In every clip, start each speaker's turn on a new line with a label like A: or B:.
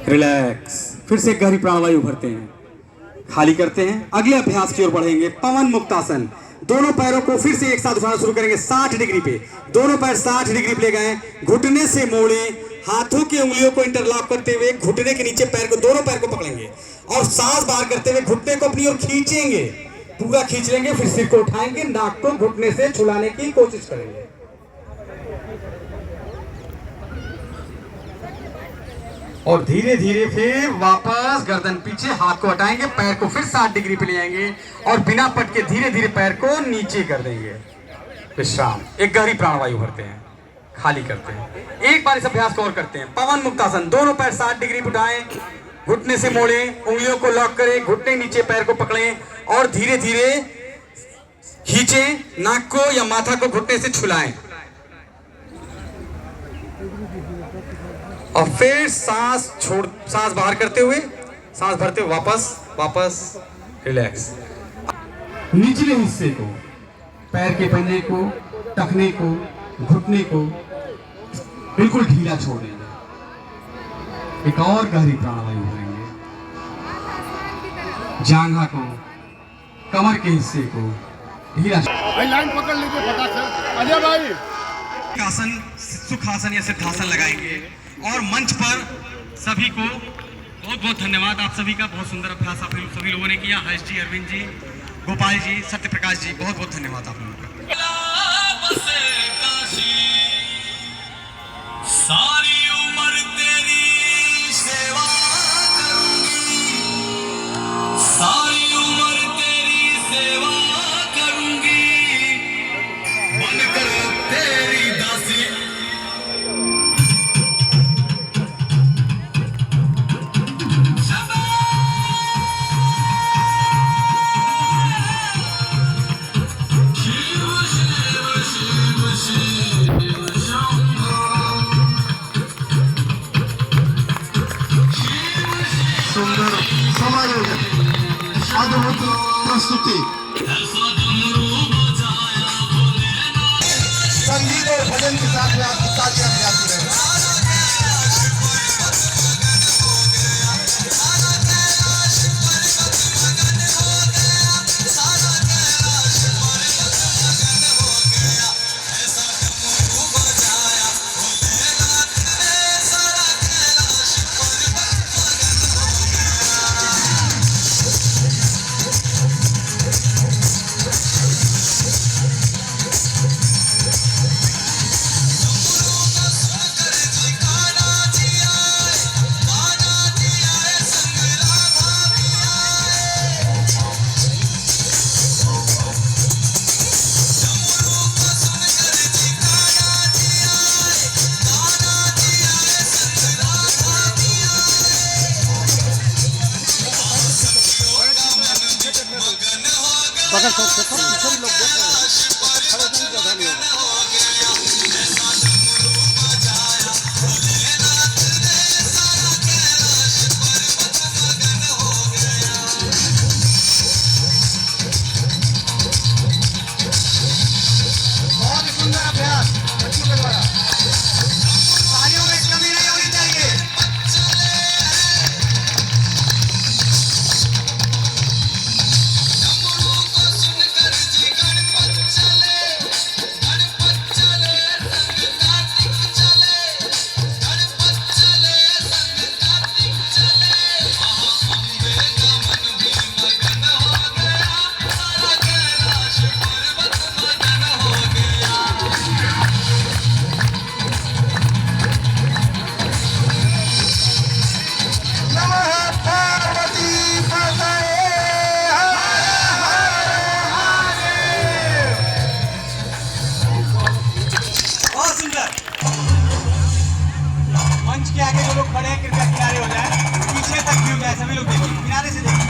A: Relax. फिर से गहरी प्राणवायु भरते हैं, खाली करते हैं। अगले अभ्यास की ओर बढ़ेंगे, पवन मुक्तासन। दोनों पैरों को फिर से एक साथ उठाना शुरू करेंगे 60 डिग्री पे। दोनों पैर 60 डिग्री पे ले गए, घुटने से मोड़े, हाथों की उंगलियों को इंटरलॉक करते हुए घुटने के नीचे पैर को, दोनों पैर को पकड़ेंगे और सांस बाहर करते हुए घुटने को अपनी ओर खींचेंगे, पूरा खींच लेंगे। फिर सिर को उठाएंगे, नाक को घुटने से छुलाने की कोशिश करेंगे। और धीरे धीरे फिर वापस गर्दन पीछे, हाथ को हटाएंगे, पैर को फिर 60 डिग्री पे ले आएंगे और बिना पटके धीरे धीरे पैर को नीचे कर देंगे। विश्राम। एक गहरी प्राणवायु भरते हैं, खाली करते हैं। एक बार इस अभ्यास को और करते हैं। पवन मुक्तासन। दोनों पैर 60 डिग्री पे उठाएं, घुटने से मोड़े, उंगलियों को लॉक करें, घुटने नीचे पैर को पकड़ें और धीरे धीरे खींचें, नाक को या माथा को घुटने से छुलाएं और फिर सांस बाहर करते हुए, सांस भरते हुए वापस रिलैक्स। निचले हिस्से को, पैर के पहिए को, टखने को, घुटने को बिल्कुल ढीला छोड़ देंगे। एक और गहरी प्राणवायु भरेंगे। जांघा को, कमर के हिस्से को ढीला।
B: भाई लाइन पकड़ लीजिए फटाक से। अजय भाई
A: आसन, सुखासन या सिद्धासन लगाएंगे और मंच पर सभी को बहुत बहुत धन्यवाद। आप सभी का बहुत सुंदर अभ्यास आप सभी लोगों ने किया। हर्ष जी, अरविंद जी, गोपाल जी, सत्य प्रकाश जी, बहुत बहुत धन्यवाद आप लोगों का। सारी उम्र तेरी सेवा करूंगी, सारी उम्र तेरी सेवा करूंगी, बनकर तेरी दासी।
B: सुंदर समायोजन, अद्भुत प्रस्तुति। संगीत और भजन के साथ में आपकी तालियां बजाती रहे। बगल से सब लोग देख रहे हैं, खड़े नहीं जगह नहीं होगा। बहुत ही सुंदर अभ्यास बच्चों के द्वारा। तालियों में कमी नहीं होनी चाहिए। मंच के आगे जो लोग खड़े हैं कृपया किनारे हो जाएं, पीछे तक भी हो जाए, सभी लोग देखिए, किनारे से देखिए।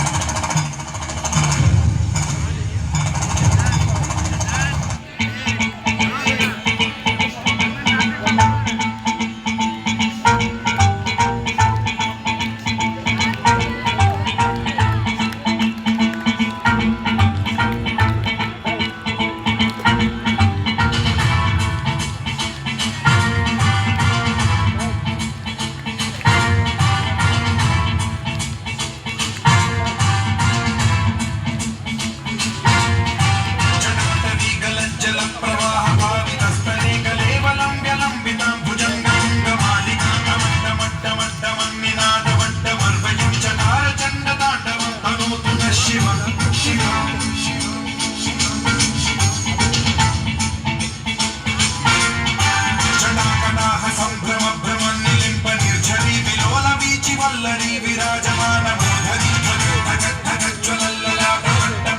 C: वल्लरी विराजमान मोहनी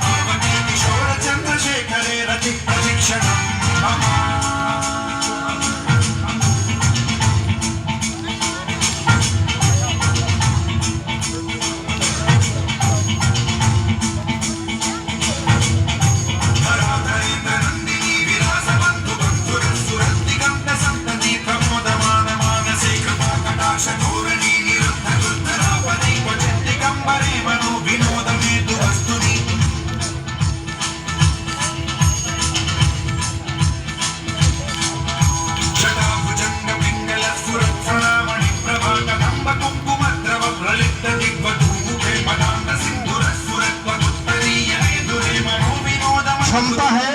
C: पार्वती किशोर चंद्रशेखरे रति प्रशिक्षणं मम
B: क्षमता है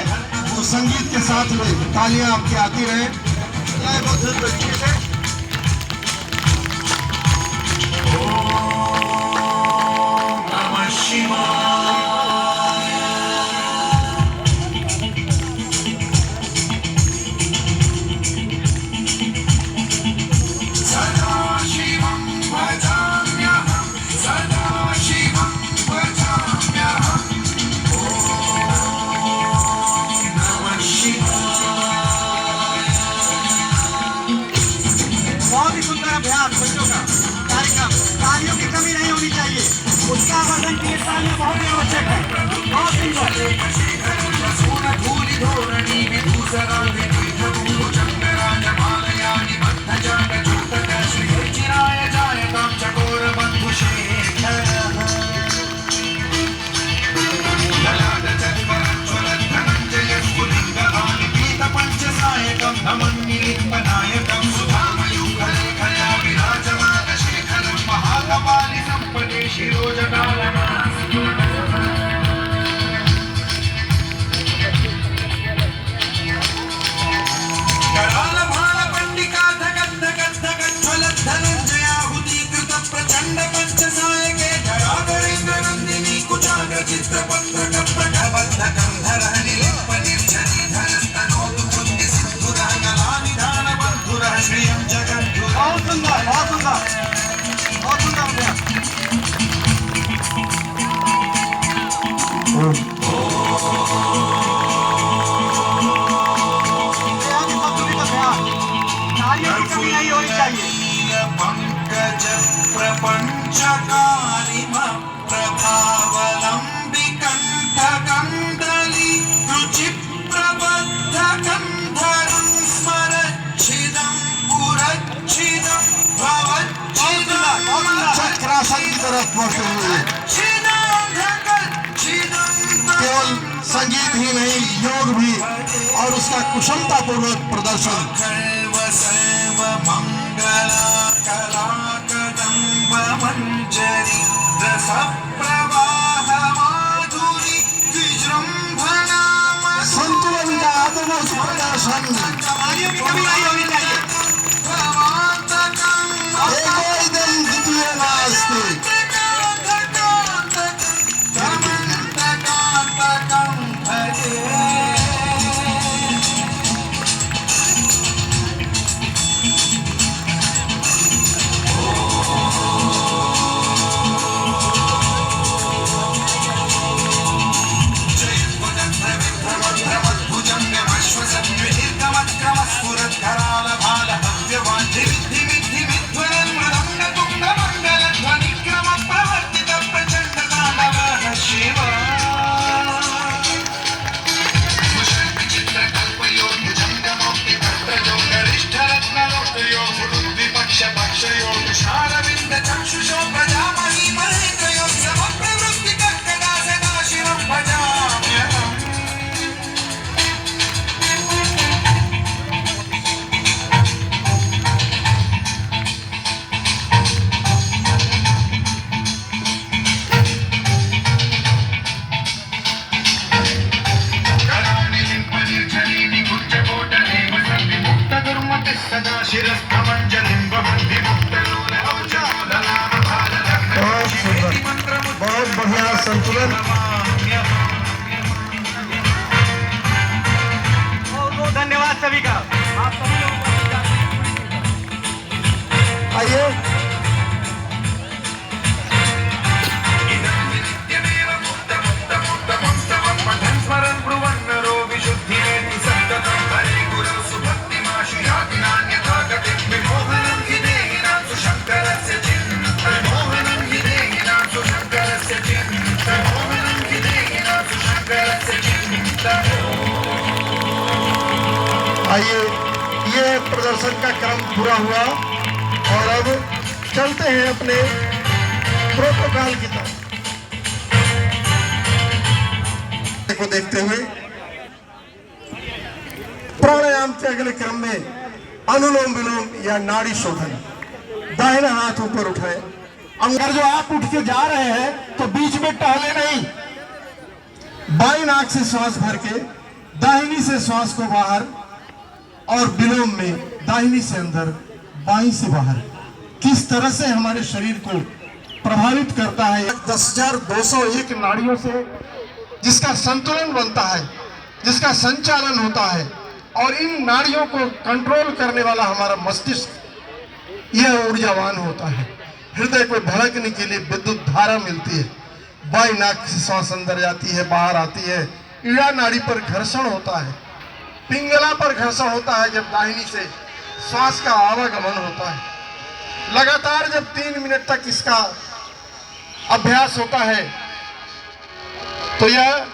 B: तो संगीत के साथ में तालियां आपकी आती रहे। बहुत तरीके से
C: नमः शिवाय सदा शिवं भजाम्यहं सदा शिवं भजाम्यहं नमः शिवाय।
A: बहुत ही सुंदर अभ्यास बच्चों का कार्यक्रम, तालियों की कमी नहीं होनी चाहिए, उसका वर्धन के लिए तालियां बहुत ही आवश्यक है। बहुत सुंदर
C: पंकज प्रपंचकारिम प्रभावलंबि कंठकंदली रुचि प्रबद्ध कंधरं स्मरच्छिदं पुरच्छिदं भवच्छिदं
B: चक्रासन की तरफ बढ़ते हुए केवल संगीत ही नहीं योग भी और उसका कुशलता पूर्वक प्रदर्शन।
C: मंगला कला कदम्ब मंजरी रस प्रवाह माधुरी विजृंभणा
B: संतुलन का आत्मोच्च प्रदर्शन। एकदम द्वितीय नास्ति। बहुत बढ़िया संतुलन।
A: बहुत धन्यवाद सभी का। आप सभी लोगों को
B: आइए प्रदर्शन का क्रम पूरा हुआ और अब चलते हैं अपने प्रोटोकॉल की तरफ को देखते हुए। प्राणायाम के अगले क्रम में अनुलोम विलोम या नाड़ी शोधन। दाहिना हाथ ऊपर उठाएं। अगर जो आप उठ के जा रहे हैं तो बीच में टहले नहीं, बाई नाक से श्वास भर के दाहिनी से श्वास को बाहर और विलोम में दाहिनी से अंदर बाई से बाहर। किस तरह से हमारे शरीर को प्रभावित करता है। 10,201 नाड़ियों से जिसका संतुलन बनता है, जिसका संचालन होता है, और इन नाड़ियों को कंट्रोल करने वाला हमारा मस्तिष्क यह ऊर्जावान होता है। हृदय को धड़कने के लिए विद्युत धारा मिलती है। बाई नाक से श्वास अंदर जाती है, बाहर आती है। ईड़ा नाड़ी पर घर्षण होता है, पिंगला पर घर्षण होता है जब दाहिनी से श्वास का आवागमन होता है। लगातार जब 3 मिनट तक इसका अभ्यास होता है तो यह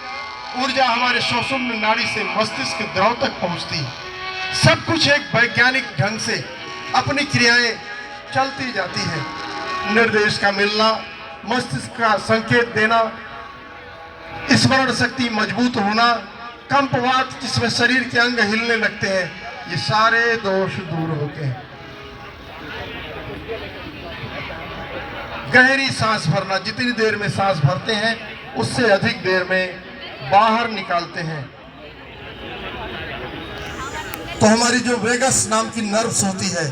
B: ऊर्जा हमारे सुषुम्ना नाड़ी से मस्तिष्क द्रव तक पहुंचती है। सब कुछ एक वैज्ञानिक ढंग से अपनी क्रियाएं चलती जाती है। निर्देश का मिलना, मस्तिष्क का संकेत देना, स्मरण शक्ति मजबूत होना, कंपवात जिसमें शरीर के अंग हिलने लगते हैं, ये सारे दोष दूर होते हैं। गहरी सांस भरना, जितनी देर में सांस भरते हैं उससे अधिक देर में बाहर निकालते हैं। तो हमारी जो वेगस नाम की नर्व्स होती है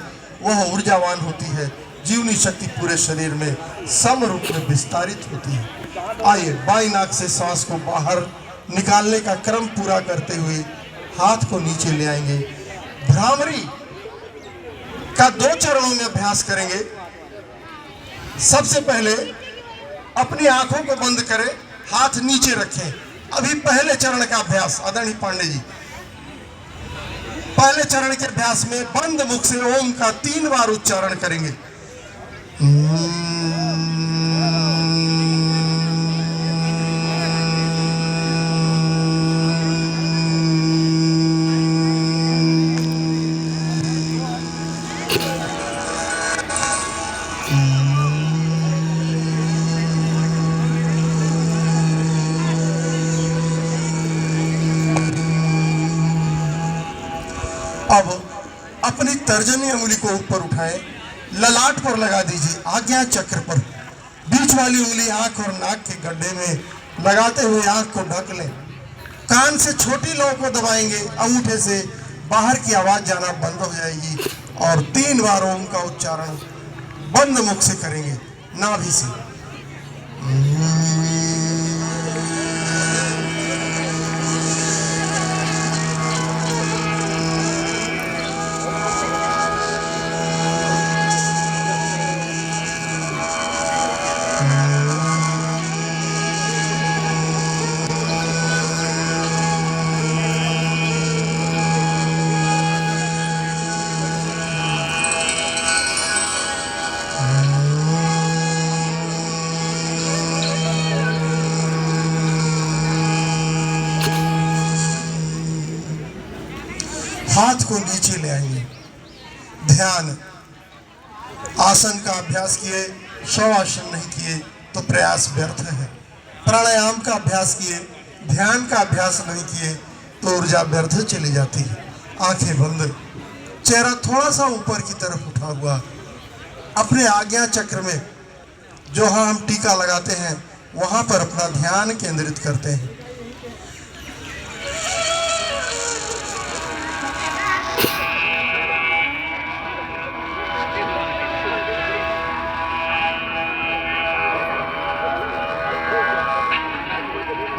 B: वह ऊर्जावान होती है। जीवनी शक्ति पूरे शरीर में सम रूप में विस्तारित होती है। आइए बाई नाक से सांस को बाहर निकालने का क्रम पूरा करते हुए हाथ को नीचे ले आएंगे। भ्रामरी का 2 चरणों में अभ्यास करेंगे। सबसे पहले अपनी आंखों को बंद करें, हाथ नीचे रखें। अभी पहले चरण का अभ्यास आदरणीय पांडे जी, पहले चरण के अभ्यास में बंद मुख से ओम का 3 बार उच्चारण करेंगे। अब अपनी तर्जनी उंगली को ऊपर उठाएं, ललाट पर लगा दीजिए, आज्ञा चक्र पर। बीच वाली उंगली आंख और नाक के गड्ढे में लगाते हुए आंख को ढक लें। कान से छोटी लौ को दबाएंगे, अंगूठे से बाहर की आवाज जाना बंद हो जाएगी और 3 बार ओम का उच्चारण बंद मुख से करेंगे, नाभि से। हाथ को नीचे ले आएंगे। ध्यान, आसन का अभ्यास किए, शवासन नहीं किए तो प्रयास व्यर्थ है। प्राणायाम का अभ्यास किए, ध्यान का अभ्यास नहीं किए तो ऊर्जा व्यर्थ चली जाती है। आंखें बंद, चेहरा थोड़ा सा ऊपर की तरफ उठा हुआ। अपने आज्ञा चक्र में जहाँ हम टीका लगाते हैं वहां पर अपना ध्यान केंद्रित करते हैं।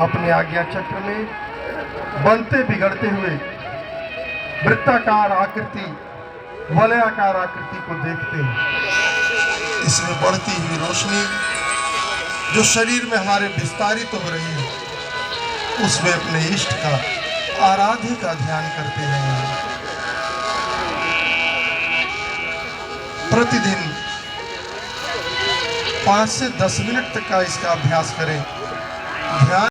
B: अपने आज्ञा चक्र में बनते बिगड़ते हुए वृत्ताकार आकृति, वलयाकार आकृति को देखते हैं। इसमें बढ़ती हुई रोशनी जो शरीर में हमारे विस्तारित हो रही है, उसमें अपने इष्ट का, आराध्य का ध्यान करते हैं। प्रतिदिन 5 से 10 मिनट तक का इसका अभ्यास करें। ध्यान